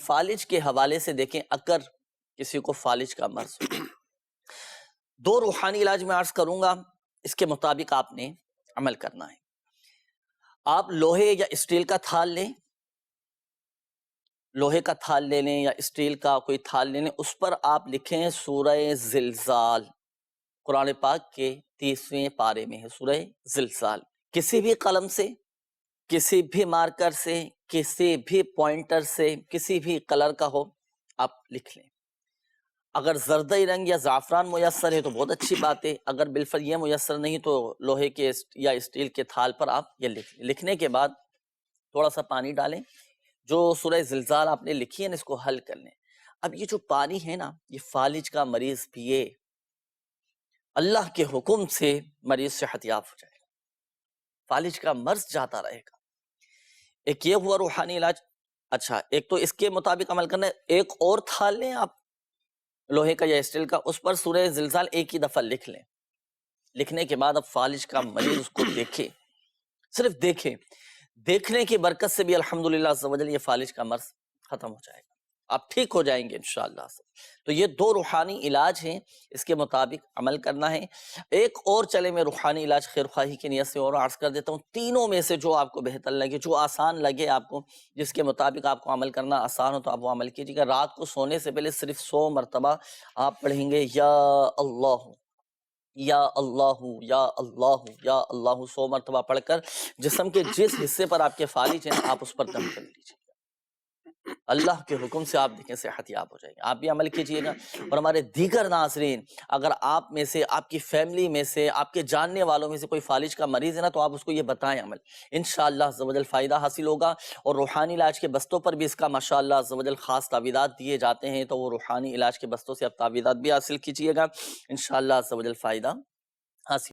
فالج کے حوالے سے دیکھیں، اگر کسی کو فالج کا مرض ہو، دو روحانی علاج میں عرض کروں گا، اس کے مطابق آپ نے عمل کرنا ہے۔ آپ لوہے یا اسٹیل کا تھال لیں، لوہے کا تھال لے لیں یا اسٹیل کا کوئی تھال لے لیں، اس پر آپ لکھیں سورہ زلزال، قرآن پاک کے 30ویں پارے میں ہے سورہ زلزال۔ کسی بھی قلم سے، کسی بھی مارکر سے، کسی بھی پوائنٹر سے، کسی بھی کلر کا ہو، آپ لکھ لیں۔ اگر زردئی رنگ یا زعفران میسر ہے تو بہت اچھی بات ہے، اگر بالفعل یہ میسر نہیں تو لوہے کے یا اسٹیل کے تھال پر آپ یہ لکھ لیں۔ لکھنے کے بعد تھوڑا سا پانی ڈالیں، جو سورہ زلزال آپ نے لکھی ہے نا، اس کو حل کر لیں۔ اب یہ جو پانی ہے نا، یہ فالج کا مریض پیے، اللہ کے حکم سے مریض صحت یاب ہو جائے گا، فالج کا مرض جاتا رہے گا۔ ایک یہ ہوا روحانی علاج۔ اچھا، ایک تو اس کے مطابق عمل کرنا ہے، ایک اور تھال لیں آپ لوہے کا یا اسٹیل کا، اس پر سورہ زلزال ایک ہی دفعہ لکھ لیں۔ لکھنے کے بعد اب فالج کا مریض اس کو دیکھے، صرف دیکھے، دیکھنے کی برکت سے بھی الحمدللہ عز و جل یہ فالج کا مرض ختم ہو جائے گا، آپ ٹھیک ہو جائیں گے انشاءاللہ۔ تو یہ دو روحانی علاج ہیں، اس کے مطابق عمل کرنا ہے۔ ایک اور چلے میں روحانی علاج خیر خواہی کی نیت سے اور عرض کر دیتا ہوں، تینوں میں سے جو آپ کو بہتر لگے، جو آسان لگے آپ کو، جس کے مطابق آپ کو عمل کرنا آسان ہو تو آپ وہ عمل کیجیے گا۔ رات کو سونے سے پہلے صرف 100 مرتبہ آپ پڑھیں گے یا اللہ یا اللہ یا اللہ یا اللہ، 100 مرتبہ پڑھ کر جسم کے جس حصے پر آپ کے فالج ہیں آپ اس پر دم کر لیجیے، اللہ کے حکم سے آپ دیکھیں صحت یاب ہو جائے گی۔ آپ بھی عمل کیجئے گا۔ اور ہمارے دیگر ناظرین، اگر آپ میں سے، آپ کی فیملی میں سے، آپ کے جاننے والوں میں سے کوئی فالج کا مریض ہے نا، تو آپ اس کو یہ بتائیں عمل، انشاءاللہ عز و جل فائدہ حاصل ہوگا۔ اور روحانی علاج کے بستوں پر بھی اس کا ماشاءاللہ عز و جل خاص تعویذات دیے جاتے ہیں، تو وہ روحانی علاج کے بستوں سے آپ تعویذات بھی حاصل کیجئے گا، انشاءاللہ عز و جل فائدہ حاصل